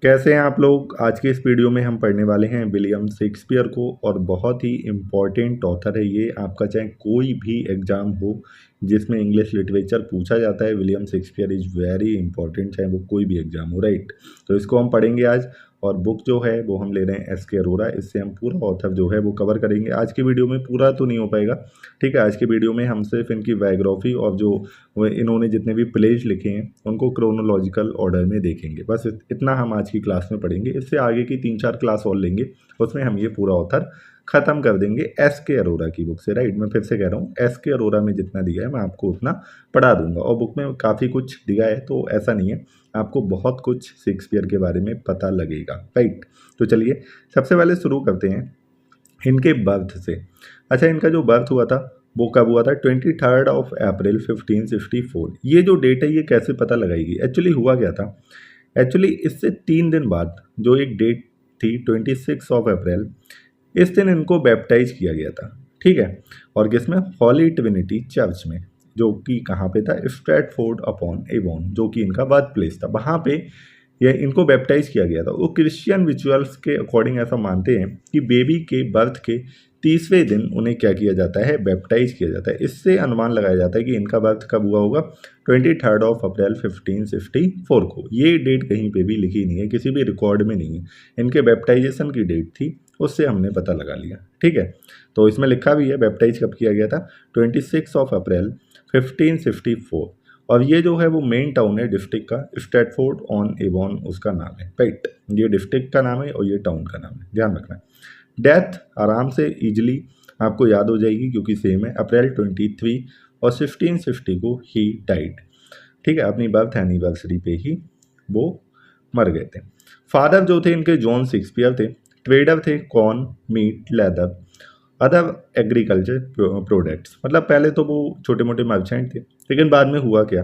कैसे हैं आप लोग। आज के इस वीडियो में हम पढ़ने वाले हैं विलियम शेक्सपियर को और बहुत ही इम्पॉर्टेंट ऑथर है ये। आपका चाहे कोई भी एग्जाम हो जिसमें इंग्लिश लिटरेचर पूछा जाता है, William Shakespeare is very important, चाहे वो कोई भी एग्जाम हो, राइट। तो इसको हम पढ़ेंगे आज। और बुक जो है वो हम ले रहे हैं एस के अरोरा। इससे हम पूरा ऑथर जो है वो कवर करेंगे। आज की वीडियो में पूरा तो नहीं हो पाएगा, ठीक है। आज की वीडियो में हम सिर्फ इनकी बायोग्राफी और जो इन्होंने जितने भी प्लेज लिखे हैं उनको क्रोनोलॉजिकल ऑर्डर में देखेंगे। बस इतना हम आज की क्लास में पढ़ेंगे। इससे आगे की 3-4 क्लास और लेंगे, उसमें हम ये पूरा ऑथर ख़त्म कर देंगे एस के अरोरा की बुक से, राइट। मैं फिर से कह रहा हूँ, एस के अरोरा में जितना दिया है मैं आपको उतना पढ़ा दूंगा। और बुक में काफ़ी कुछ दिया है, तो ऐसा नहीं है, आपको बहुत कुछ शेक्सपियर के बारे में पता लगेगा, राइट। तो चलिए सबसे पहले शुरू करते हैं इनके बर्थ से। अच्छा, इनका जो बर्थ हुआ था वो कब हुआ था? 23 अप्रैल 1564। ये जो डेट है ये कैसे पता लगाएगी? एक्चुअली हुआ क्या था, एक्चुअली इससे 3 दिन बाद जो एक डेट थी 26 अप्रैल, इस दिन इनको बैप्टाइज किया गया था, ठीक है। और किसमें? हॉली ट्रिनिटी चर्च में, जो कि कहाँ पे था? स्ट्रैटफोर्ड अपॉन एवॉन, जो कि इनका बर्थ प्लेस था, वहाँ पे ये इनको बैप्टाइज किया गया था। वो क्रिश्चियन रिचुअल्स के अकॉर्डिंग ऐसा मानते हैं कि बेबी के बर्थ के 30वें दिन उन्हें क्या किया जाता है? बैप्टाइज किया जाता है। इससे अनुमान लगाया जाता है कि इनका बर्थ कब हुआ होगा? 23 अप्रैल 1564 को। ये डेट कहीं पे भी लिखी नहीं है, किसी भी रिकॉर्ड में नहीं है। इनके बैप्टाइजेशन की डेट थी, उससे हमने पता लगा लिया, ठीक है। तो इसमें लिखा भी है बैप्टाइज कब किया गया था, 26 अप्रैल 1564। और ये जो है वो मेन टाउन है डिस्ट्रिक्ट का, स्ट्रैटफोर्ड ऑन एवॉन उसका नाम है, राइट। ये डिस्ट्रिक्ट का नाम है और ये टाउन का नाम है, ध्यान रखना। डेथ आराम से इजीली आपको याद हो जाएगी क्योंकि सेम है, अप्रैल 23 और 1660 को ही डाइड, ठीक है। अपनी बर्थ एनिवर्सरी पे ही वो मर गए थे। फादर जो थे इनके जॉन शेक्सपियर थे, ट्रेडर थे, corn, meat, leather, other agriculture products. मतलब पहले तो वो छोटे मोटे मर्चेंट थे, लेकिन बाद में हुआ क्या,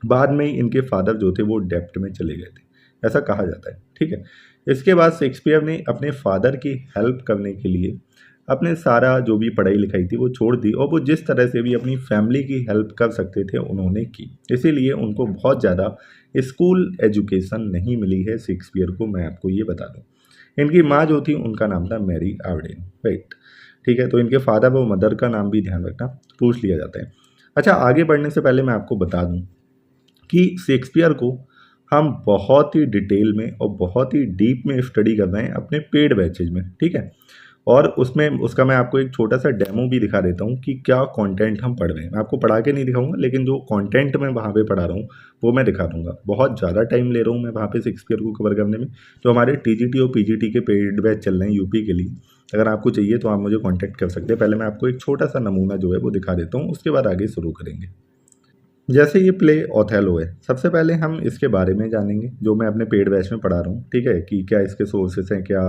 बाद में इनके फादर जो थे वो डेप्ट में चले गए थे, ऐसा कहा जाता है, ठीक है। इसके बाद शेक्सपियर ने अपने फादर की हेल्प करने के लिए अपने सारा जो भी पढ़ाई लिखाई थी वो छोड़ दी, और वो जिस तरह से भी अपनी फैमिली की हेल्प कर सकते थे उन्होंने की। इसीलिए उनको बहुत ज़्यादा स्कूल एजुकेशन नहीं मिली है शेक्सपियर को, मैं आपको ये बता दूँ। इनकी माँ जो थी उनका नाम था मैरी आर्डेन, राइट, ठीक है। तो इनके फादर व मदर का नाम भी ध्यान रखना, पूछ लिया जाता है। अच्छा, आगे बढ़ने से पहले मैं आपको बता दूं कि शेक्सपियर को हम बहुत ही डिटेल में और बहुत ही डीप में स्टडी कर रहे हैं अपने पेड बैचेज में, ठीक है। और उसमें उसका मैं आपको एक छोटा सा डेमो भी दिखा देता हूँ कि क्या कंटेंट हम पढ़ रहे हैं। मैं आपको पढ़ा के नहीं दिखाऊंगा, लेकिन जो कंटेंट मैं वहाँ पे पढ़ा रहा हूँ वो मैं दिखा दूंगा। बहुत ज़्यादा टाइम ले रहा हूँ मैं वहाँ पे शेक्सपियर को कवर करने में। जो हमारे टीजीटी और पीजीटी के पेड बैच चल रहे हैं यूपी के लिए, अगर आपको चाहिए तो आप मुझे कॉन्टैक्ट कर सकते हैं। पहले मैं आपको एक छोटा सा नमूना जो है वो दिखा देता हूँ, उसके बाद आगे शुरू करेंगे। जैसे ये प्ले ओथेलो है, सबसे पहले हम इसके बारे में जानेंगे, जो मैं अपने पेड बैच में पढ़ा रहा हूँ, ठीक है, कि क्या इसके सोर्सेस हैं, क्या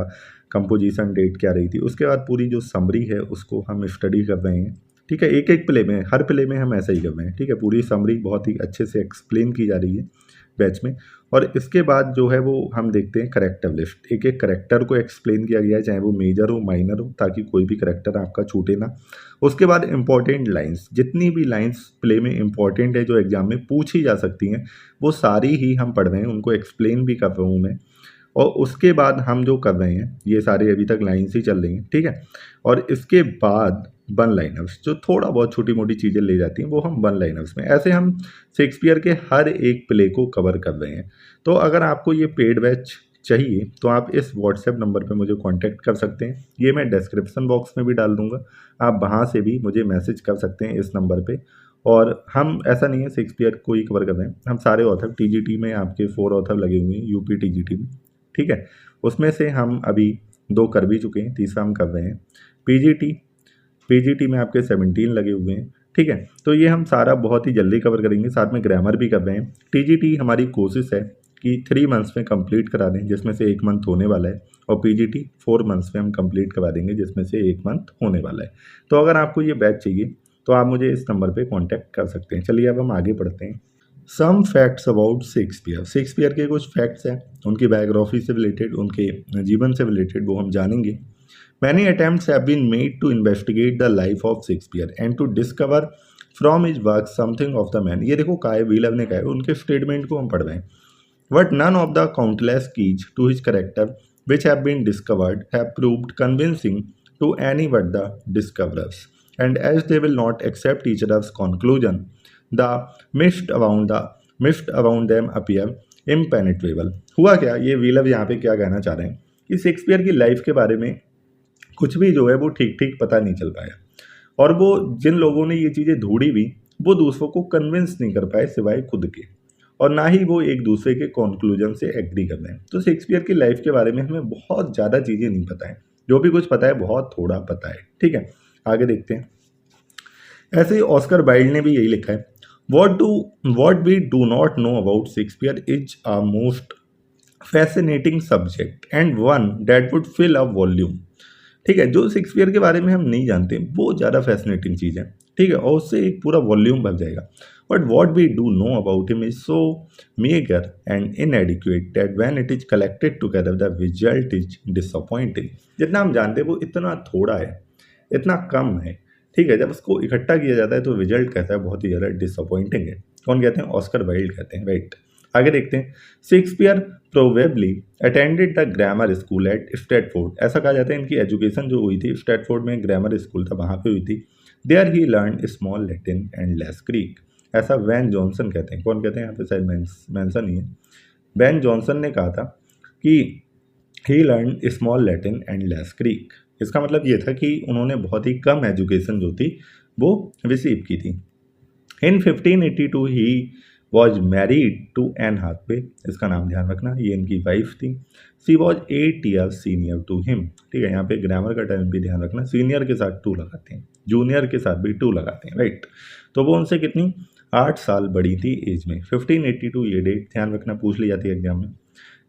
कंपोजिशन डेट क्या रही थी। उसके बाद पूरी जो समरी है उसको हम स्टडी कर रहे हैं, ठीक है। एक एक प्ले में, हर प्ले में हम ऐसा ही कर रहे हैं, ठीक है। पूरी समरी बहुत ही अच्छे से एक्सप्लेन की जा रही है बैच में। और इसके बाद जो है वो हम देखते हैं करेक्टर लिस्ट। एक एक करेक्टर को एक्सप्लेन किया गया है, चाहे वो मेजर हो माइनर हो, ताकि कोई भी करेक्टर आपका छूटे ना। उसके बाद इंपॉर्टेंट लाइंस, जितनी भी लाइंस प्ले में इंपॉर्टेंट है जो एग्जाम में पूछी जा सकती हैं, वो सारी ही हम पढ़ रहे हैं, उनको एक्सप्लेन भी कर रहा हूँ मैं। और उसके बाद हम जो कर रहे हैं ये सारे अभी तक लाइन्स ही चल रही हैं, ठीक है। और इसके बाद वन लाइनर्स, जो थोड़ा बहुत छोटी मोटी चीज़ें ले जाती हैं, वो हम वन लाइनर्स में, ऐसे हम शेक्सपियर के हर एक प्ले को कवर कर रहे हैं। तो अगर आपको ये पेड बैच चाहिए तो आप इस व्हाट्सएप नंबर पे मुझे कांटेक्ट कर सकते हैं, ये मैं डिस्क्रिप्शन बॉक्स में भी डाल दूंगा। आप वहाँ से भी मुझे मैसेज कर सकते हैं इस नंबर पे। और हम ऐसा नहीं है शेक्सपियर को ही कवर कर रहे हैं, हम सारे ऑथर, टीजीटी में आपके 4 ऑथर लगे हुए हैं, यूपी टीजीटी में, ठीक है। उसमें से हम अभी 2 कर भी चुके हैं, तीसरा हम कर रहे हैं। पीजीटी, पीजीटी में आपके 17 लगे हुए हैं, ठीक है। तो ये हम सारा बहुत ही जल्दी कवर करेंगे, साथ में ग्रामर भी कर रहे हैं। टीजीटी हमारी कोशिश है कि 3 मंथ्स में कंप्लीट करा दें, जिसमें से 1 मंथ होने वाला है। और पीजीटी 4 मंथ्स में हम कंप्लीट करवा देंगे, जिसमें से 1 मंथ होने वाला है। तो अगर आपको ये बैच चाहिए तो आप मुझे इस नंबर पे कांटेक्ट कर सकते हैं। चलिए अब हम आगे बढ़ते हैं। Some facts about Shakespeare. Shakespeare के कुछ फैक्ट्स हैं, उनकी बायोग्राफी से रिलेटेड, उनके जीवन से रिलेटेड, वो हम जानेंगे। Many attempts have been made to investigate the life of Shakespeare and to discover from his work something of the man। ये देखो, काय व्हीलर ने कहा है, उनके स्टेटमेंट को हम पढ़ रहे हैं। But none of the countless keys to his character which have been discovered have proved convincing to any but the discoverers. And as they will not accept each other's conclusion, the mist around them appear impenetrable. हुआ क्या, ये wheeler यहाँ पे क्या कहना चाह रहे हैं कि शेक्सपियर की लाइफ के बारे में कुछ भी जो है वो ठीक ठीक पता नहीं चल पाया, और वो जिन लोगों ने ये चीज़ें ढूंढी भी वो दूसरों को कन्विंस नहीं कर पाए सिवाय खुद के, और ना ही वो एक दूसरे के कॉन्क्लूजन से एग्री कर रहे हैं। तो शेक्सपियर की लाइफ के बारे में हमें बहुत ज़्यादा चीज़ें नहीं पता है, जो भी कुछ पता है बहुत थोड़ा पता है। ठीक है, आगे देखते हैं। ऐसे ही ऑस्कर वाइल्ड ने भी यही लिखा है, what we do not know about Shakespeare is a most fascinating subject and one that would fill a volume. ठीक है, जो शेक्सपियर के बारे में हम नहीं जानते वो ज़्यादा फैसिनेटिंग चीज़ है। ठीक है, और उससे एक पूरा वॉल्यूम भर जाएगा। But what we do know about him is so meager and inadequate that when it is collected together the result is disappointing। जितना हम जानते हैं वो इतना थोड़ा है, इतना कम है। ठीक है, जब उसको इकट्ठा किया जाता है तो रिजल्ट कैसा है, बहुत ही ज़्यादा डिसअपॉइंटिंग है। कौन कहते हैं, ऑस्कर वाइल्ड कहते हैं, राइट। आगे देखते हैं। Shakespeare probably attended the grammar school eight Stratford. ऐसा कहा जाता है इनकी एजुकेशन जो हुई थी स्ट्रैटफोर्ड में ग्रामर स्कूल था, वहाँ पे हुई थी। There he learn small Latin and less Greek. ऐसा वैन जॉनसन कहते हैं। कौन कहते हैं, यहाँ पे शायद मेंशन ही है। वैन जॉनसन ने कहा था कि he learn small Latin and less Greek. इसका मतलब ये था कि उन्होंने बहुत ही कम एजुकेशन जो थी वो रिसीव की थी। In 1582 he was married to Anne Hathaway. इसका नाम ध्यान रखना, ये इनकी वाइफ थी। She was 8 years senior to him. ठीक है, यहाँ पे ग्रामर का टाइम भी ध्यान रखना, सीनियर के साथ 2 लगाते हैं, जूनियर के साथ भी 2 लगाते हैं, राइट। तो वो उनसे कितनी 8 साल बड़ी थी एज में। 1582 ये डेट ध्यान रखना, पूछ ली जाती है एग्जाम में।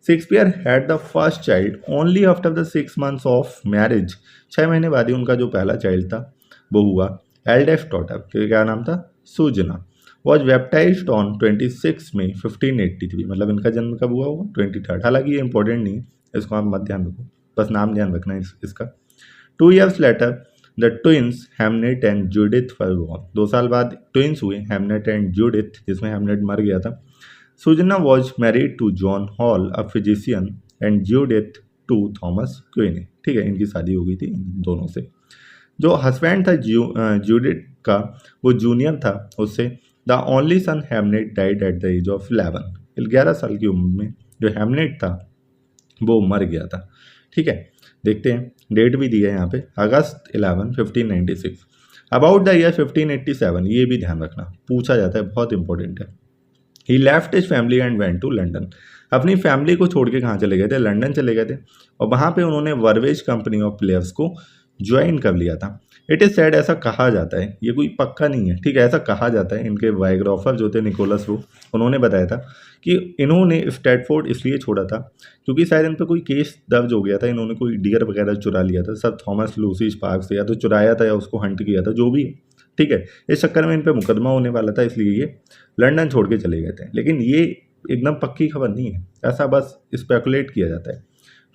Shakespeare had the first child only after the 6 months of marriage. 6 महीने बाद ही उनका जो पहला चाइल्ड था वो हुआ। एल्डेस्ट डॉटर, क्या नाम था, सुजना। वॉज बैप्टाइज्ड ऑन 26 मई 1583। मतलब इनका जन्म कब हुआ होगा, 23। हालांकि ये इंपॉर्टेंट नहीं है, इसको आप मत ध्यान रखो, बस नाम ध्यान रखना है इसका। 2 years later the twins Hamnet and Judith were born. 2 साल बाद ट्विंस हुए, हेमनेट एंड जूडिथ, जिसमें हेमनेट मर गया था। Susanna was married to John Hall a physician and Judith to Thomas Quiney. ठीक है, इनकी शादी हो गई थी इन दोनों से। जो हस्बैंड था जूडिथ का वो जूनियर था उससे। The only son Hamnet died at the age of 11। 11 साल की उम्र में जो हेमनेट था वो मर गया था। ठीक है, देखते हैं, डेट भी दिया है यहाँ पे, अगस्त 11, 1596। अबाउट द ईयर 1587, ये भी ध्यान रखना, पूछा जाता है, बहुत इंपॉर्टेंट है। He left his family and went to London. अपनी फैमिली को छोड़ के कहाँ चले गए थे, लंदन चले गए थे, और वहाँ पे उन्होंने वर्वेज कंपनी ऑफ प्लेयर्स को ज्वाइन कर लिया था। इट इज़ सैड, ऐसा कहा जाता है, ये कोई पक्का नहीं है, ठीक है, ऐसा कहा जाता है। इनके बायोग्राफर जो थे निकोलस वो, उन्होंने बताया था कि इन्होंने स्ट्रैटफोर्ड इसलिए छोड़ा था क्योंकि शायद इन पर कोई केस दर्ज हो गया था, इन्होंने कोई डियर वगैरह चुरा लिया था, सब थॉमस लूसी स्पार्क्स से या तो चुराया था या उसको हंट किया था, जो भी। ठीक है, इस चक्कर में इन पर मुकदमा होने वाला था, इसलिए ये लंदन छोड़ के चले गए थे। लेकिन ये एकदम पक्की खबर नहीं है, ऐसा बस स्पेकुलेट किया जाता है।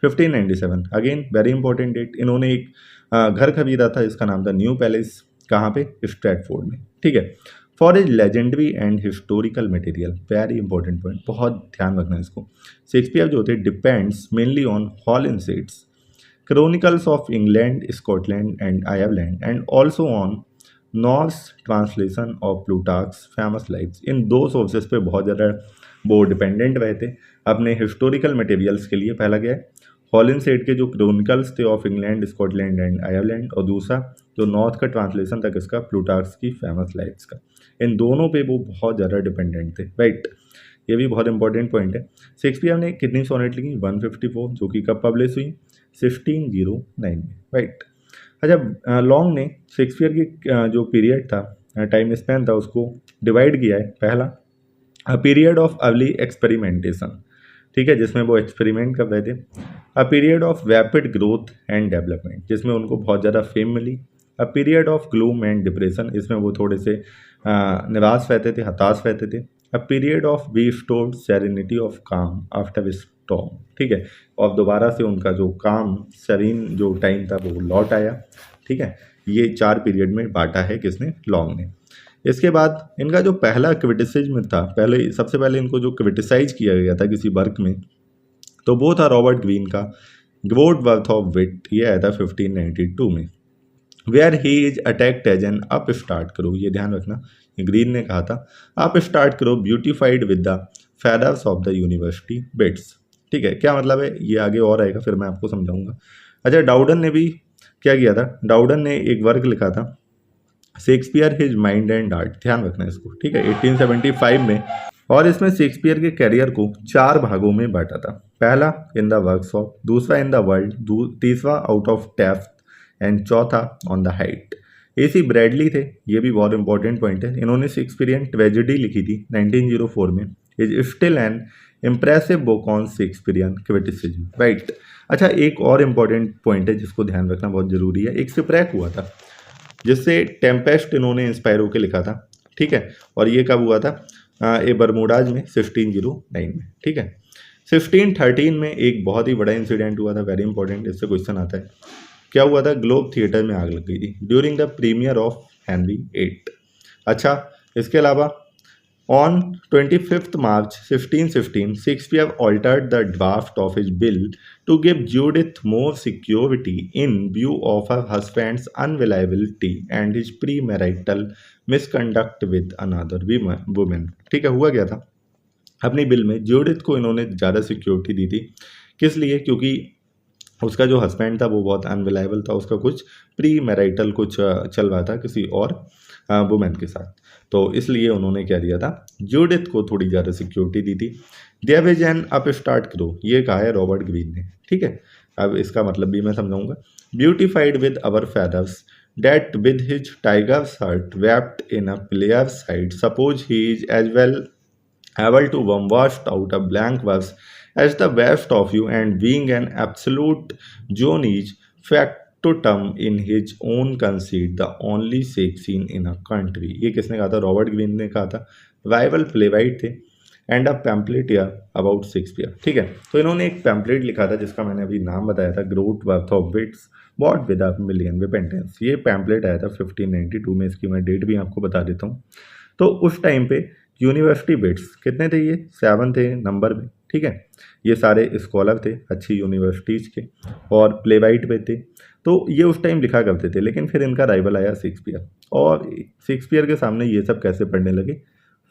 1597, अगेन वेरी इंपॉर्टेंट डेट। इन्होंने एक घर खरीदा था, इसका नाम था न्यू पैलेस। कहाँ पे, स्ट्रैटफोर्ड में। ठीक है, for is legendary and historical material, very important point, बहुत ध्यान रखना इसको। शेक्सपियर जो थे depends mainly on Holinshed's, Chronicles of England, Scotland and Ireland, and also on North's translation of Plutarch's famous lives. इन 2 सोर्सेज पे बहुत ज़्यादा वो डिपेंडेंट रहे थे अपने हिस्टोरिकल मटेरियल्स के लिए। पहला क्या है, हॉलिनसेट के जो क्रॉनिकल्स थे of England, Scotland and Ireland, और दूसरा जो नॉर्थ का ट्रांसलेशन था किसका, प्लूटार्क्स की फेमस लाइफ्स का। इन दोनों पे वो बहुत ज़्यादा डिपेंडेंट थे, राइट। ये भी बहुत इंपॉर्टेंट पॉइंट है। शेक्सपियर ने कितनी सोनेट लिखी, 154, जो कि कब पब्लिश हुई, 1609 में, राइट। अच्छा, लॉन्ग ने शेक्सपियर की जो पीरियड था, टाइम स्पैन था, उसको डिवाइड किया है। पहला, a period of early experimentation, ठीक है, जिसमें वो एक्सपेरिमेंट कर रहे थे। A period of rapid growth and development, जिसमें उनको बहुत ज़्यादा फेम मिली। A period of gloom and depression, इसमें वो थोड़े से निराश रहते थे, हताश रहते थे। A period of restored serenity of काम आफ्टर स्टॉर्म, ठीक है, और दोबारा से उनका जो काम सेरीन जो टाइम था वो लौट आया। ठीक है, ये 4 पीरियड में बांटा है किसने, लॉन्ग ने। इसके बाद इनका जो पहला क्रिटिसिज्म था, सबसे पहले इनको जो क्रिटिसाइज किया गया था किसी वर्क में, तो वो था रॉबर्ट ग्रीन का ग्रोथ वर्थ ऑफ विट। ये आया था 1592 में। Where he is attacked as an upstart crow, ये ध्यान रखना, ग्रीन ने कहा था upstart crow beautified with the feathers of the university wits. ठीक है, क्या मतलब है ये आगे और आएगा, फिर मैं आपको समझाऊंगा। अच्छा, डाउडन ने भी क्या किया था, डाउडन ने एक वर्क लिखा था Shakespeare his mind and art, ध्यान रखना इसको, ठीक है, 1875 में। और इसमें शेक्सपियर के कैरियर को 4 भागों में बांटा था। पहला इन द वर्कशॉप, दूसरा इन द वर्ल्ड, तीसरा आउट ऑफ डेप्थ एंड चौथा on the height. AC Bradley थे, ये भी बहुत इंपॉर्टेंट पॉइंट है, इन्होंने शेक्सपियरियन ट्रेजेडी लिखी थी 1904 में। Is still an impressive book on Shakespearean criticism, right. अच्छा, एक और इम्पॉर्टेंट पॉइंट है जिसको ध्यान रखना बहुत जरूरी है। एक शिपरैक हुआ था जिससे टेम्पेस्ट इन्होंने इंस्पायर होकर लिखा था, ठीक है, और ये कब हुआ था, ए बरमूडाज में 1609 में, ठीक है। 1613 में एक बहुत ही बड़ा इंसिडेंट हुआ था, वेरी इंपॉर्टेंट, इससे क्वेश्चन आता है। क्या हुआ था, ग्लोब थिएटर में आग लग गई थी during the premiere of Henry 8। अच्छा, इसके अलावा on 25th March 1615 Shakespeare altered the draft of his bill to give Judith more security in view of her husband's unreliability and his premarital misconduct with another woman। ठीक है, हुआ क्या था, अपनी bill में जूडिथ को इन्होंने ज़्यादा सिक्योरिटी दी थी, किस लिए, क्योंकि उसका जो हस्बैंड था वो बहुत अनरिलायबल था, उसका कुछ प्री मैरिटल कुछ चल रहा था किसी और वुमेन के साथ, तो इसलिए उन्होंने क्या दिया था, जूडिथ को थोड़ी ज़्यादा सिक्योरिटी दी थी। There is an upstart crow, ये कहा है रॉबर्ट ग्रीन ने, ठीक है। अब इसका मतलब भी मैं समझाऊंगा। Beautified with our feathers that with his tiger's heart wrapped in a player's side, suppose he is as well able to bombast out a blank verse as the best of you, and being an absolute John is factotum in his own conceit, the only sex scene in a country। ये किसने कहा था, Robert green ने कहा था, rival प्लेवाइट थे, and a pamphlet या about Shakespeare, ठीक है। तो इन्होंने एक पैम्पलेट लिखा था जिसका मैंने अभी नाम बताया था, groatsworth of wits bought with a million repentance. ये पैम्पलेट आया था 1592 में, इसकी मैं डेट भी आपको बता देता हूँ। तो उस टाइम पे यूनिवर्सिटी बिट्स कितने थे, ये 7 थे नंबर में, ठीक है। ये सारे स्कॉलर थे अच्छी यूनिवर्सिटीज़ के और प्लेवाइट पे थे, तो ये उस टाइम लिखा करते थे। लेकिन फिर इनका राइवल आया शेक्सपियर, और शेक्सपियर के सामने ये सब कैसे पढ़ने लगे,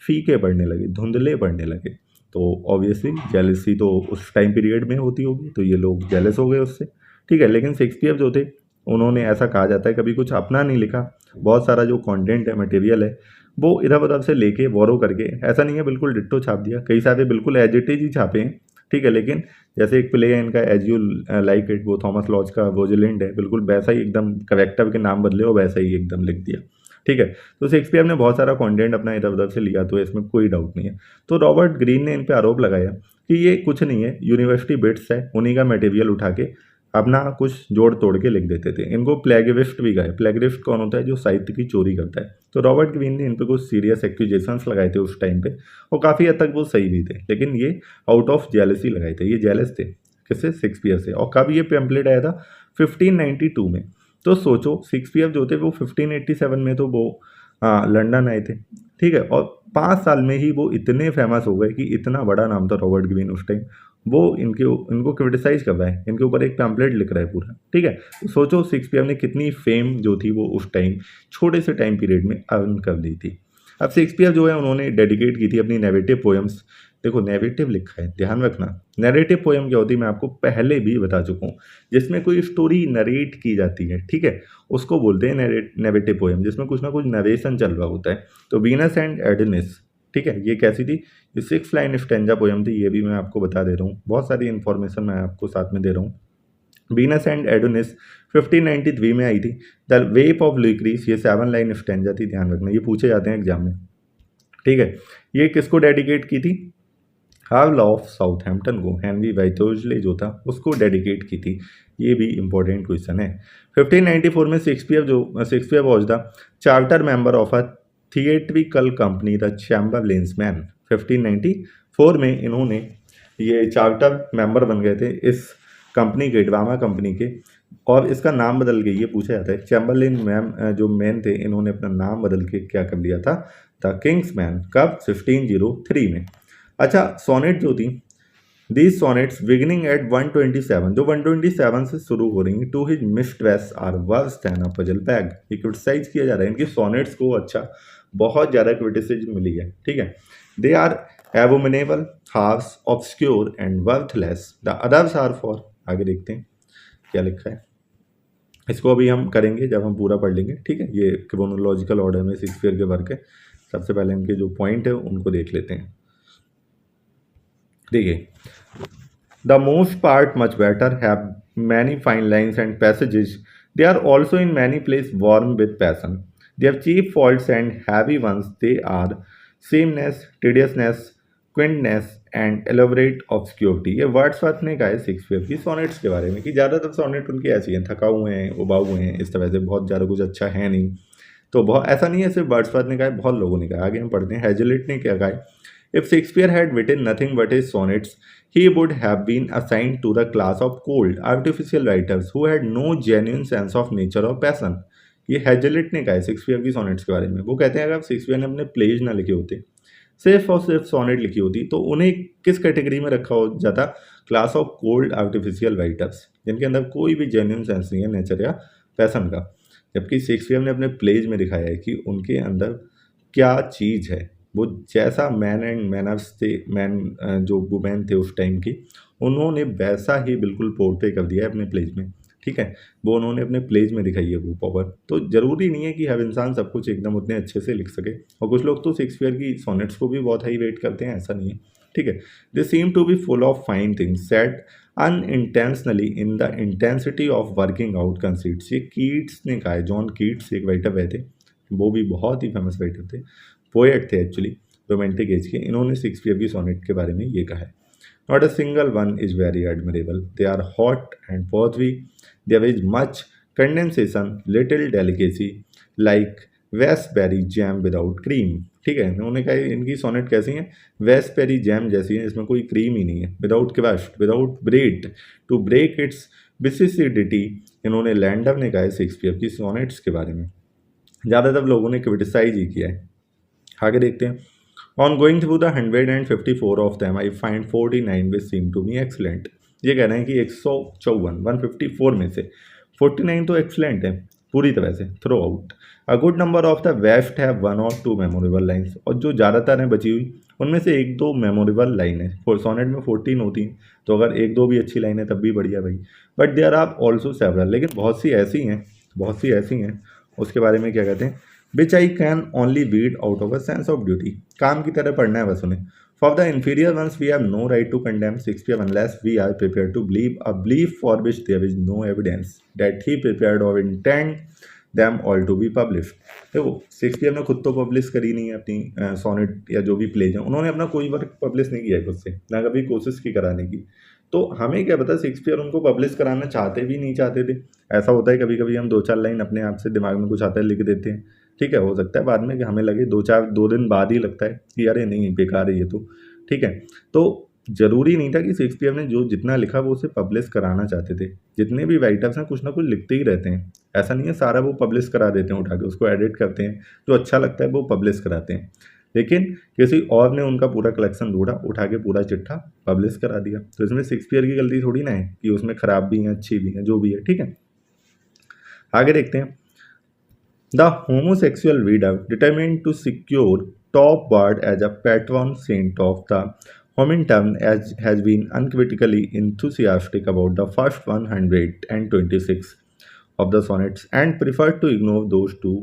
फीके पढ़ने लगे, धुंधले पढ़ने लगे। तो ऑब्वियसली जेलसी तो उस टाइम पीरियड में होती होगी, तो ये लोग जेलस हो गए उससे, ठीक है। लेकिन शेक्सपियर जो थे उन्होंने, ऐसा कहा जाता है, कभी कुछ अपना नहीं लिखा, बहुत सारा जो कंटेंट है, मटेरियल है, वो इधर उधर से लेके बोरो करके, ऐसा नहीं है बिल्कुल डिट्टो छाप दिया, कई सारे बिल्कुल एज इट इज ही छापे हैं, ठीक है। लेकिन जैसे एक प्ले है इनका एज यू लाइक इट, वो थॉमस लॉज का रोजलिंड है, बिल्कुल वैसा ही एकदम करेक्टर के नाम बदले और वैसा ही एकदम लिख दिया, ठीक है। तो शेक्सपियर ने बहुत सारा कंटेंट अपना इधर उधर से लिया, तो इसमें कोई डाउट नहीं है। तो रॉबर्ट ग्रीन ने इन पे आरोप लगाया कि ये कुछ नहीं है, यूनिवर्सिटी बिट्स है, उन्हीं का मटेरियल उठा के अपना कुछ जोड़ तोड़ के लिख देते थे। इनको प्लेगिरिस्ट भी कहे। प्लेगिरिस्ट कौन होता है, जो साहित्य की चोरी करता है। तो रॉबर्ट ग्रीन ने इन पे कुछ सीरियस एक्यूजेशंस लगाए थे उस टाइम पे, और काफ़ी हद तक वो सही भी थे, लेकिन ये आउट ऑफ जेलसी लगाए थे, ये जेलस थे किससे, शेक्सपियर से। और कब ये पैम्पलेट आया था, 1592 में। तो सोचो शेक्सपियर जो थे वो 1587 में तो वो लंदन आए थे, ठीक है, और 5 साल में ही वो इतने फेमस हो गए कि इतना बड़ा नाम था रॉबर्ट ग्रीन उस टाइम, वो इनको क्रिटिसाइज कर रहा है, इनके ऊपर एक पैम्पलेट लिख रहा है पूरा, ठीक है। तो सोचो शेक्सपियर ने कितनी फेम जो थी वो उस टाइम छोटे से टाइम पीरियड में अर्न कर दी थी। अब शेक्सपियर जो है उन्होंने डेडिकेट की थी अपनी नैरेटिव पोएम्स। देखो नैरेटिव लिखा है, ध्यान रखना, नैरेटिव पोएम क्या होती है मैं आपको पहले भी बता चुका हूँ, जिसमें कोई स्टोरी नरेट की जाती है, ठीक है, उसको बोलते हैं नैरेटिव पोएम, जिसमें कुछ ना कुछ नरेशन चल रहा होता है। तो वीनस एंड एडोनिस, ठीक है, ये कैसी थी, ये 6 लाइन स्टैंजा पोएम थी, ये भी मैं आपको बता दे रहा हूँ, बहुत सारी इन्फॉर्मेशन मैं आपको साथ में दे रहा हूँ। वीनस एंड एडोनिस 1593 में आई थी। द वेप ऑफ ल्यूक्रीस, ये 7 लाइन स्टैंजा थी, ध्यान रखना, ये पूछे जाते हैं एग्जाम में, ठीक है। ये किसको डेडिकेट की थी, हार्ल ऑफ साउथहैम्पटन को, हेनरी वाइटोजले जो था उसको डेडिकेट की थी, ये भी इंपॉर्टेंट क्वेश्चन है। 1594 में Shakespeare was the charter member of a theatrical company the Chamberlain's men. 1594 में इन्होंने ये चार्टर मेंबर बन गए थे इस कंपनी के, ड्रामा कंपनी के, और इसका नाम बदल के ये पूछा जाता है। चैम्बरलेन मैम जो मैन थे, इन्होंने अपना नाम बदल के क्या कर लिया था, द किंग्स मैन, कब, 1503 में। अच्छा, सोनेट जो थी, दीज सोनेट्स बिगिनिंग एट 127, जो 127 से शुरू हो रही हैं, to his mistress are worse than a puzzle bag. ये क्रिटिसाइज किया जा रहा है इनकी सोनेट्स को, अच्छा बहुत ज़्यादा क्रिटिसिज्म मिली है, ठीक है। They are abominable, harsh, obscure and worthless, the others are for, आगे देखते हैं क्या लिखा है। इसको अभी हम करेंगे जब हम पूरा पढ़ लेंगे, ठीक है। ये क्रोनोलॉजिकल ऑर्डर में शेक्सपियर के वर्क है। सबसे पहले इनके जो पॉइंट है उनको देख लेते हैं। देखिए, the most part much better, have many fine lines and passages, they are also in many place warm with passion, they have cheap faults and heavy ones, they are sameness, tediousness, quaintness and elaborate obscurity. ये Wordsworth ने कहा है Shakespeare की sonnets के बारे में कि ज़्यादातर सोनेट उनके ऐसे हैं, थका हुए हैं, उबाऊ हुए हैं, इस तरह से बहुत ज़्यादा कुछ अच्छा है नहीं। तो बहुत ऐसा नहीं है सिर्फ वर्ड्सवर्थ ने कहा है, बहुत लोगों ने कहा। आगे हम पढ़ते हैं, हेजलिट ने क्या कहा है। If Shakespeare had written nothing but his sonnets, he would have been assigned to the class of cold, artificial writers who had no genuine sense of nature or passion। ये हेजलिट ने कहा है शेक्सपियर की सोनेट्स के बारे में। वो कहते हैं अगर शेक्सपियर ने अपने प्लेज ना लिखे होते, सिर्फ और सिर्फ सोनेट लिखी होती, तो उन्हें किस कैटेगरी में रखा हो जाता, class of cold artificial writers, जिनके अंदर कोई भी जेन्युइन सेंस नहीं है नेचर या पैसन का। जबकि शेक्सपियर ने अपने प्लेज में दिखाया है कि उनके अंदर क्या चीज़ है। वो जैसा मैन एंड मैनर्स थे, मैन जो वुमेन थे उस टाइम की, उन्होंने वैसा ही बिल्कुल पोर्ट्रे कर दिया है अपने प्लेज में, ठीक है। वो उन्होंने अपने प्लेज में दिखाई है वो पावर। तो ज़रूरी नहीं है कि हर इंसान सब कुछ एकदम उतने अच्छे से लिख सके, और कुछ लोग तो शेक्सपियर की सोनेट्स को भी बहुत हाई रेट करते हैं, ऐसा नहीं है, ठीक है। They seem to be full of fine things said unintentionally in the intensity of working out conceits. ये कीट्स ने कहा है, जॉन कीट्स एक राइटर रहे थे, वो भी बहुत ही फेमस राइटर थे, पोएट थे एक्चुअली, रोमांटिक एज के। इन्होंने शेक्सपियर की सोनेट के बारे में ये कहा है। Not a single one is very admirable, they are hot and pothery, there is much condensation, little delicacy, like raspberry jam without cream, ठीक है। इन्होंने कहा इनकी सोनेट कैसी है, वेस्टबेरी जैम जैसी है, इसमें कोई क्रीम ही नहीं है, without crust, without bread, to break its viscidity. इन्होंने लैंडर ने कहा है शेक्सपियर की सोनेट्स के बारे में। ज़्यादातर लोगों ने क्रिटिसाइज ही किया है। आगे देखते हैं, on going through the 154 of them I find 49 which seem to me excellent. ये कह रहे हैं कि 154 154 में से 49 तो एक्सलेंट है पूरी तरह से, throughout. A good number of the worst have one or two memorable lines, और जो ज़्यादातर हैं बची हुई उनमें से एक दो मेमोरेबल लाइन है। सोनेट में 14 होती हैं, तो अगर एक दो भी अच्छी लाइन है तब भी बढ़िया भाई। But there are also several, लेकिन बहुत सी ऐसी हैं, बहुत सी ऐसी हैं, उसके बारे में क्या कहते हैं, which I can only read out of a sense of duty, काम की तरह पढ़ना है बस उन्हें। For the inferior ones we have no right to condemn Shakespeare unless we are prepared to believe a belief for which there is no evidence that he prepared or intend them all to be published। देखो, Shakespeare ने खुद तो publish करी नहीं है अपनी sonnet या जो भी प्लेज है, उन्होंने अपना कोई वर्क पब्लिश नहीं किया है खुद से, ना कभी कोशिश की कराने की। तो हमें क्या पता शेक्सपियर उनको पब्लिश कराना चाहते भी नहीं चाहते थे। ऐसा होता है कभी कभी, हम दो चार लाइन अपने आप से दिमाग में कुछ आता है लिख देते हैं, ठीक है। हो सकता है बाद में कि हमें लगे दो दिन बाद ही लगता है कि अरे नहीं बेकार है ये तो, ठीक है। तो ज़रूरी नहीं था कि शेक्सपियर ने जो जितना लिखा वो उसे पब्लिश कराना चाहते थे। जितने भी राइटर्स हैं कुछ ना कुछ लिखते ही रहते हैं, ऐसा नहीं है सारा वो पब्लिश करा देते हैं, उठा के उसको एडिट करते हैं, जो अच्छा लगता है वो पब्लिश कराते हैं। लेकिन किसी और ने उनका पूरा कलेक्शन ढूंढा, उठा के पूरा चिट्ठा पब्लिश करा दिया। तो इसमें शेक्सपियर की गलती थोड़ी ना है कि उसमें खराब भी हैं अच्छी भी हैं, जो भी है, ठीक है। आगे देखते हैं, the homosexual reader determined to secure top word as a patron saint of the Homington has been uncritically enthusiastic about the first 126 of the sonnets and preferred to ignore those two,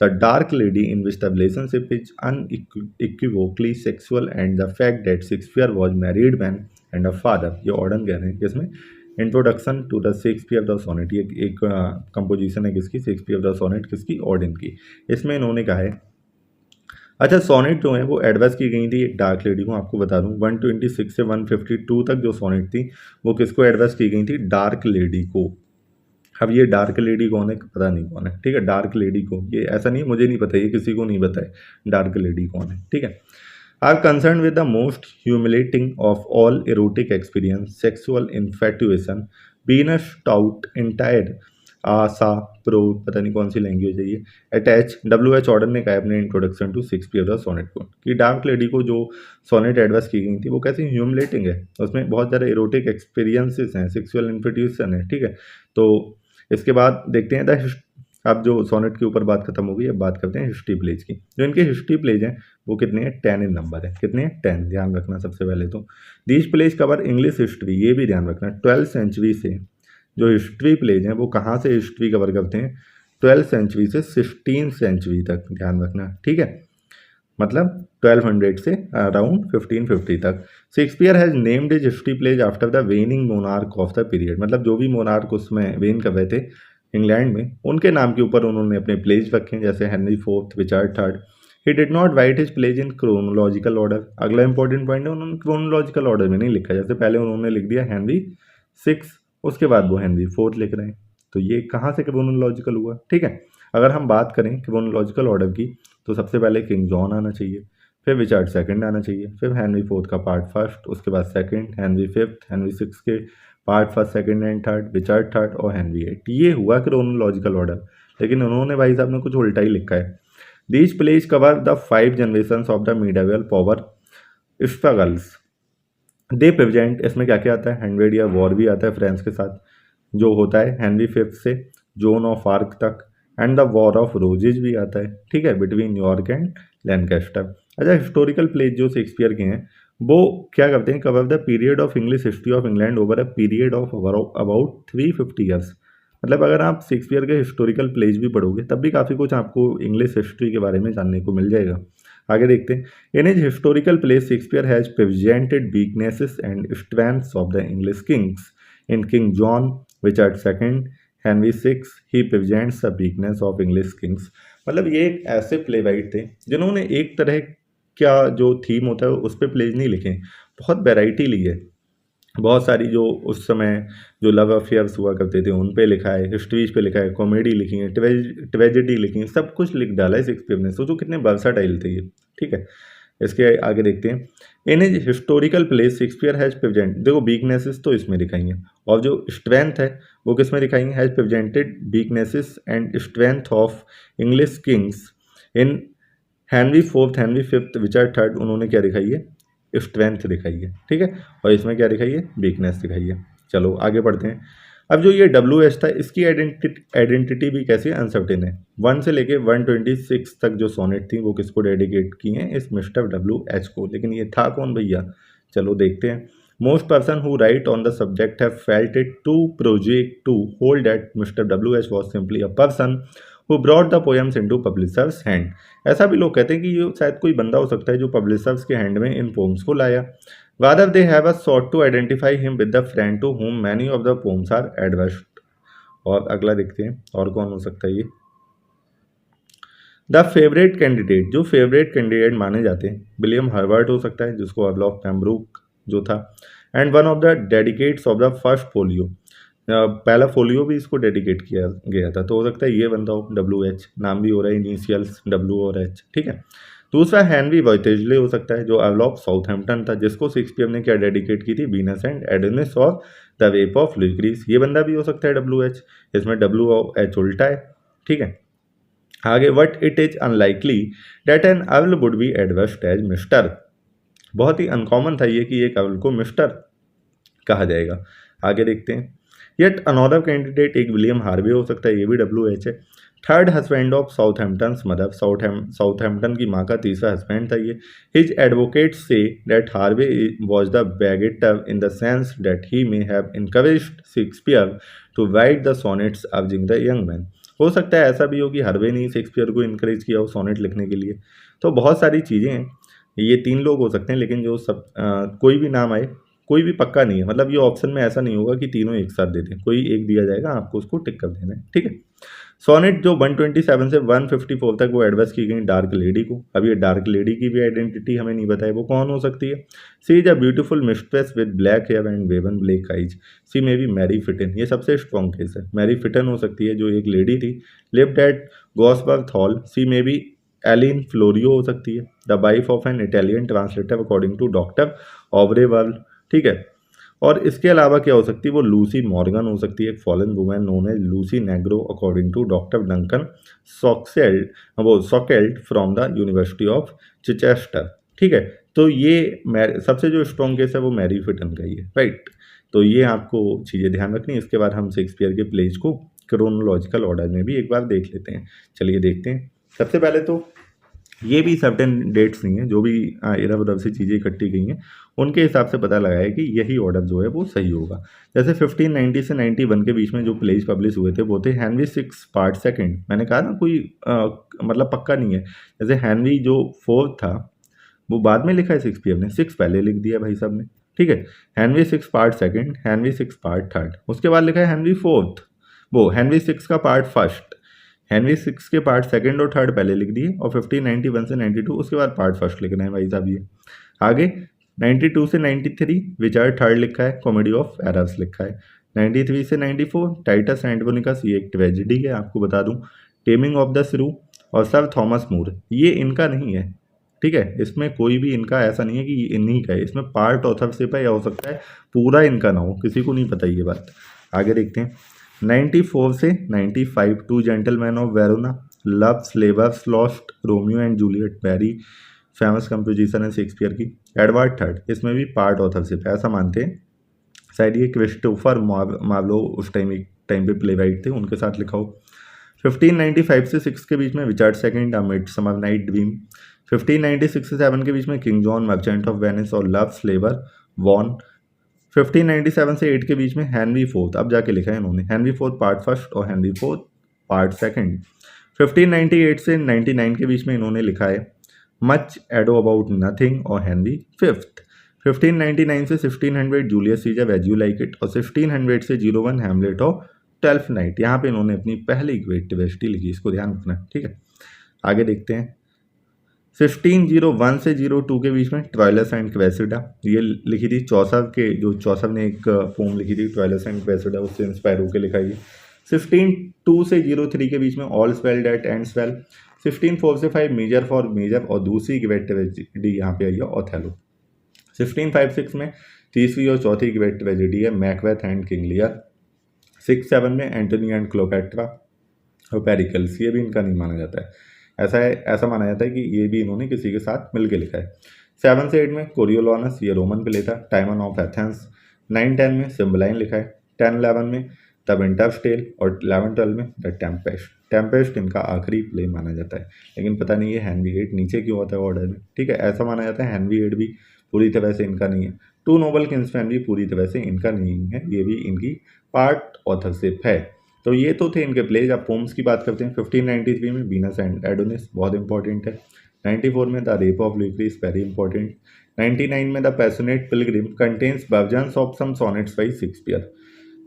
the Dark Lady, in which the relationship is unequivocally sexual, and the fact that Shakespeare was married man and a father। ये Auden कह रहे हैं इसमें, introduction to the Shakespeare the sonnet, ये एक composition है किसकी, Shakespeare the sonnet किसकी, ऑर्डन की। इसमें इन्होंने कहा है, अच्छा सोनेट जो है वो एडवाइस की गई थी एक डार्क लेडी को। आपको बता दूं 126 से 152 तक जो सोनेट थी वो किसको एडवाइस की गई थी, डार्क लेडी को। अब ये डार्क लेडी कौन है पता नहीं कौन है, ठीक है। डार्क लेडी को, ये ऐसा नहीं मुझे नहीं पता, ये किसी को नहीं पता है डार्क लेडी कौन है, ठीक है। Are concern with the most humiliating of all erotic experience, sexual infatuation, been stout entire as a pro, पता नहीं कौन सी लैंग्वेज है ये, अटैच WH ऑर्डर ने कहा अपने introduction to Shakespeare the sonnet को कि डार्क लेडी को जो सोनेट एडवाइस की गई थी वो कैसी ह्यूमिलेटिंग है, उसमें बहुत ज़्यादा इरोटिक एक्सपीरियंसेस हैं, सेक्सुअल इन्फिट्यूशन है, ठीक है। तो इसके बाद देखते हैं अब जो सोनेट के ऊपर बात खत्म हो गई, अब बात करते हैं हिस्ट्री प्लेज की। जो इनके हिस्ट्री प्लेज हैं वो कितने हैं, 10 इन नंबर है। कितने हैं, 10, ध्यान रखना सबसे पहले तो। These plays cover English history, ये भी ध्यान रखना, 12th सेंचुरी से जो हिस्ट्री प्लेज हैं वो कहाँ से हिस्ट्री कवर करते हैं, 12th सेंचुरी से 16th सेंचुरी तक, ध्यान रखना, ठीक है। मतलब 1200 से अराउंड 1550 तक। Shakespeare has named his history plays after the reigning monarch of the period, मतलब जो भी मोनार्क उसमें वेन कर रहे थे इंग्लैंड में, उनके नाम के ऊपर उन्होंने अपने प्लेज रखे, जैसे Henry IV, Richard III। He did not write his plays in chronological order. अगला इंपॉर्टेंट पॉइंट है, उन्होंने क्रोनोलॉजिकल ऑर्डर में नहीं लिखा, जैसे पहले उन्होंने लिख दिया हेनरी VI, उसके बाद वो हेनरी IV लिख रहे हैं, तो ये कहाँ से क्रोनोलॉजिकल हुआ, ठीक है। अगर हम बात करें क्रोनोलॉजिकल ऑर्डर की, तो सबसे पहले किंग जॉन आना चाहिए, फिर रिचर्ड II आना चाहिए, फिर हेनरी IV का पार्ट फर्स्ट, उसके बाद second, Henry V, Henry VI के part first, second and third, Richard III और हेनरी VIII। ये हुआ क्रोनोलॉजिकल ऑर्डर, लेकिन उन्होंने भाई साहब ने कुछ उल्टा ही लिखा है। These plays cover the 5 generations of the medieval power struggles. They present, इसमें क्या क्या आता है, 100 ईयर वॉर भी आता है फ्रांस के साथ जो होता है हेनरी V से जोन ऑफ आर्क तक, and the war of roses भी आता है, ठीक है, बिटवीन न्यूयॉर्क एंड लैनकास्टर। अच्छा, हिस्टोरिकल प्लेज जो शेक्सपियर के हैं वो क्या करते हैं, cover the period of English history of England over a period of about 350 years. मतलब अगर आप शेक्सपियर के हिस्टोरिकल प्लेज भी पढ़ोगे तब भी काफ़ी कुछ आपको इंग्लिश हिस्ट्री के बारे में जानने को मिल जाएगा। आगे देखते हैं, in his historical plays Shakespeare has presented weaknesses and strengths of the English kings. In King John, Richard II, Henry VI, he presents the weakness of English kings. मतलब ये एक ऐसे प्लेराइट थे जिन्होंने एक तरह क्या जो थीम होता है उस पर प्लेज नहीं लिखे, बहुत वैरायटी ली है, बहुत सारी जो उस समय जो लव अफेयर्स हुआ करते थे उन पे लिखा है, हिस्ट्रीज पे लिखा है, कॉमेडी लिखी है, ट्रेजेडी लिखी है, सब कुछ लिख डाला है शेक्सपियर ने। सोचो कितने वर्सटाइल थे ये, ठीक है। इसके आगे देखते हैं, in his historical plays Shakespeare has present, देखो वीकनेसेस तो इसमें दिखाई हैं और जो स्ट्रेंथ है वो किस में दिखाई है, has presented weaknesses and strength of English kings in Henry IV, Henry V, Richard III। उन्होंने क्या दिखाई है, स्ट्रेंथ दिखाई है, ठीक है, और इसमें क्या दिखाई है, वीकनेस दिखाई है। चलो आगे बढ़ते हैं। अब जो ये WH था इसकी आइडेंटिटी भी कैसी अनसर्टेन है। 1 से लेके 126 तक जो सोनेट थी वो किसको डेडिकेट की हैं, इस मिस्टर WH को, लेकिन ये था कौन भैया, चलो देखते हैं। Most person who write on the subject have felt it to project to hold that mister WH was simply a person who brought the poems into publisher's hand. ऐसा भी लोग कहते हैं कि ये शायद कोई बंदा हो सकता है जो पब्लिशर्स के हैंड में इन पोम्स को लाया। Rather they have a sought to identify him with the friend to whom many of the poems are addressed। और अगला देखते हैं और कौन हो सकता है ये, द फेवरेट कैंडिडेट, जो फेवरेट कैंडिडेट माने जाते हैं, विलियम हर्बर्ट हो सकता है जिसको अर्ल ऑफ पेम्ब्रुक जो था, and one of the dedicates of the first folio, पहला फोलियो भी इसको डेडिकेट किया गया था, तो हो सकता है ये बंदा हो, WH नाम भी हो रहा है, इनिशियल्स W और H, ठीक है। दूसरा हेनरी वॉइटेजले हो सकता है जो अर्ल ऑफ साउथहैम्पटन था, जिसको शेक्सपियर ने क्या डेडिकेट की थी, वीनस एंड एडोनिस और द रेप ऑफ लुक्रीज। ये बंदा भी हो सकता है WH, इसमें WH उल्टा है, ठीक है। आगे, what it is unlikely that an earl would be addressed as mister. बहुत ही अनकॉमन था ये कि एक अर्ल को मिस्टर कहा जाएगा। आगे देखते हैं, येट अनदर कैंडिडेट एक विलियम हार्वे हो सकता है, ये भी WH है। Third husband of Southampton mother, Southampton की माँ का तीसरा हस्बैंड था ये। His advocate say that Harvey was the begetter in the sense that he may have encouraged Shakespeare to write the sonnets urging the young man. हो सकता है ऐसा भी हो कि हार्वे ने शेक्सपियर को इनकरेज किया हो सोनेट लिखने के लिए। तो बहुत सारी चीज़ें हैं, ये 3 लोग हो सकते हैं, लेकिन जो सब कोई भी नाम आए, कोई भी पक्का नहीं है, मतलब ये ऑप्शन में ऐसा नहीं होगा कि तीनों एक साथ देते हैं, कोई एक दिया जाएगा, आपको उसको टिक कर देना है, ठीक है। सोनेट जो 127 से 154 तक वो एडवाइस की गई डार्क लेडी को। अब ये डार्क लेडी की भी आइडेंटिटी हमें नहीं बताई, वो कौन हो सकती है। She is a beautiful mistress with black hair and woven black eyes. She may be Mary Fitton, ये सबसे स्ट्रॉन्ग केस है, मैरी फिटन हो सकती है जो एक लेडी थी, lived at Gawsworth Hall. She may be Aline Florio हो सकती है, the wife of an Italian translator according to doctor Aubrevel, ठीक है। और इसके अलावा क्या हो सकती है, वो लूसी मॉर्गन हो सकती है, एक फॉलन वुमेन नोन है Lucy Negro according to doctor Duncan Salkeld, वो Salkeld from the university of Chichester. ठीक है, तो ये सबसे जो स्ट्रॉन्ग केस है वो मैरी फिटन का ही है, राइट। तो ये आपको चीज़ें ध्यान रखनी है। इसके बाद हम शेक्सपियर के प्लेज को क्रोनोलॉजिकल ऑर्डर में भी एक बार देख लेते हैं। चलिए देखते हैं। सबसे पहले तो ये भी सर्टेन डेट्स नहीं है, जो भी इधर उधर से चीज़ें इकट्ठी गई हैं उनके हिसाब से पता लगा है कि यही ऑर्डर जो है वो सही होगा। जैसे 1590 से 91 के बीच में जो प्लेज पब्लिश हुए थे वो थे हेनरी सिक्स पार्ट सेकंड। मैंने कहा ना कोई मतलब पक्का नहीं है। जैसे हेनरी जो फोर्थ था वो बाद में लिखा है शेक्सपियर ने, सिक्स पहले लिख दिया भाई साहब ने। ठीक है, Henry six part second, Henry six part third, उसके बाद लिखा है हेनरी फोर्थ, वो हेनरी सिक्स का पार्ट फर्स्ट। हेनरी सिक्स के पार्ट सेकंड और थर्ड पहले लिख दिए और 1591 से 92 उसके बाद पार्ट फर्स्ट लिखना है भाई साहब। ये आगे 92 से 93 विचार थर्ड लिखा है, कॉमेडी ऑफ एरर्स लिखा है। 93 से 94 टाइटस एंटोनिकस, ये एक ट्रेजेडी है आपको बता दूं। टेमिंग ऑफ द श्रू और सर थॉमस मूर, ये इनका नहीं है। ठीक है, इसमें कोई भी इनका ऐसा नहीं है कि इन्हीं का है, इसमें पार्ट ऑथरशिप है या हो सकता है पूरा इनका ना हो, किसी को नहीं पता ये बात। आगे देखते हैं 94 से 95 two gentlemen of Verona, love's labour's lost, Romeo and Juliet, very famous composition है शेक्सपियर की। एडवर्ड थर्ड, इसमें भी पार्ट ऑथरशिप है ऐसा मानते हैं, शायद ये क्रिस्टोफर मार्लो उस टाइम पे प्ले राइट थे, उनके साथ लिखा हो। 1595 से 6 के बीच में रिचर्ड सेकंड, अ मिडसमर नाइट ड्रीम। 1596 से 7 के बीच में king John, merchant of Venice और लव स्लेवर वॉन। 1597 से 8 के बीच में हेनरी फोर्थ, अब जाके लिखा है इन्होंने, हेनरी फोर्थ पार्ट फर्स्ट और हेनरी फोर्थ पार्ट सेकंड। 1598 से 99 के बीच में इन्होंने लिखा है मच एडो अबाउट नथिंग और हेनरी फिफ्थ। 1599 से 1600 Julius Caesar as you like it और 1600 से 01 हैमलेट और ट्वेल्थ नाइट। यहाँ पे इन्होंने अपनी पहली ग्रेट ट्रेजेडी लिखी, इसको ध्यान रखना। ठीक है, आगे देखते हैं 1501 से 02 के बीच में ट्वाइलस एंड क्रेसिडा, ये लिखी थी चौसर के, जो चौसर ने एक पोम लिखी थी ट्वाइलस एंड क्रेसिडा, उससे इंस्पायर होकर लिखा है। 1502 से 03 के बीच में all's well that ends well. 1504 से 5 मेजर फॉर मेजर और दूसरी ग्रेट ट्रेजेडी यहाँ पे आई है ओथेलो। 1656 में तीसरी और चौथी ग्रेट ट्रेजेडी है मैकबेथ एंड किंग लियर। 67 में एंटनी एंड क्लोपेट्रा और पेरिकल्स, ये भी इनका नहीं माना जाता है, ऐसा माना जाता है कि ये भी इन्होंने किसी के साथ मिलकर लिखा है। 7 से 8 में कोरियोलॉनस, ये रोमन प्ले था। टाइमन ऑफ एथेंस। 9-10 में सिम्बलाइन लिखा है। 10-11 में द विंटर्स टेल और 11-12 में द टेम्पेस्ट। टेम्पेस्ट इनका आखिरी प्ले माना जाता है, लेकिन पता नहीं ये हेनरी VIII नीचे क्यों होता है ऑर्डर में। ठीक है, ऐसा माना जाता है हेनरी VIII भी पूरी तरह से इनका नहीं है। टू नोबल किंग्समैन भी पूरी तरह से इनका नहीं है, ये भी इनकी पार्ट ऑथरशिप है। तो ये तो थे इनके प्लेज। अब पोम्स की बात करते हैं। 1593 में वीनस एंड एडोनिस, बहुत इंपॉर्टेंट है। 94 में the rape of Lucrece, very important. 99 में the passionate pilgrim contains versions of some sonnets by Shakespeare.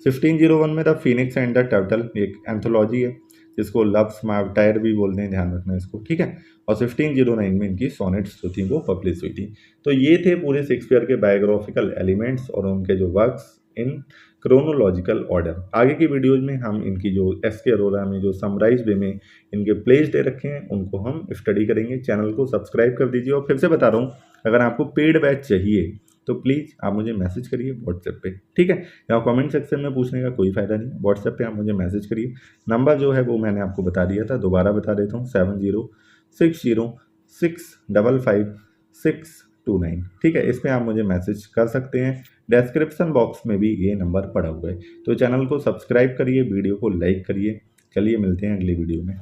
1601 में the phoenix and the turtle, एक एंथोलॉजी है जिसको लव्स मार्टायर भी बोलते हैं, ध्यान रखना इसको। ठीक है, और 1609 में इनकी सोनेट्स जो थी वो पब्लिश हुई थी। तो ये थे पूरे शेक्सपियर के बायोग्राफिकल एलिमेंट्स और उनके जो वर्क्स इन क्रोनोलॉजिकल ऑर्डर। आगे की वीडियोज में हम इनकी जो एस.के. अरोरा में जो समराइज वे में इनके प्लेस दे रखे हैं उनको हम स्टडी करेंगे। चैनल को सब्सक्राइब कर दीजिए और फिर से बता रहा हूँ, अगर आपको पेड बैच चाहिए तो प्लीज़ आप मुझे मैसेज करिए व्हाट्सएप पे। ठीक है, या कमेंट सेक्शन में पूछने का कोई फ़ायदा नहीं है, व्हाट्सएप पे आप मुझे मैसेज करिए। नंबर जो है वो मैंने आपको बता दिया था, दोबारा बता देता हूँ 7060655629। ठीक है, इस पर आप मुझे मैसेज कर सकते हैं। डिस्क्रिप्शन बॉक्स में भी ये नंबर पड़ा हुआ है। तो चैनल को सब्सक्राइब करिए, वीडियो को लाइक करिए। चलिए मिलते हैं अगली वीडियो में।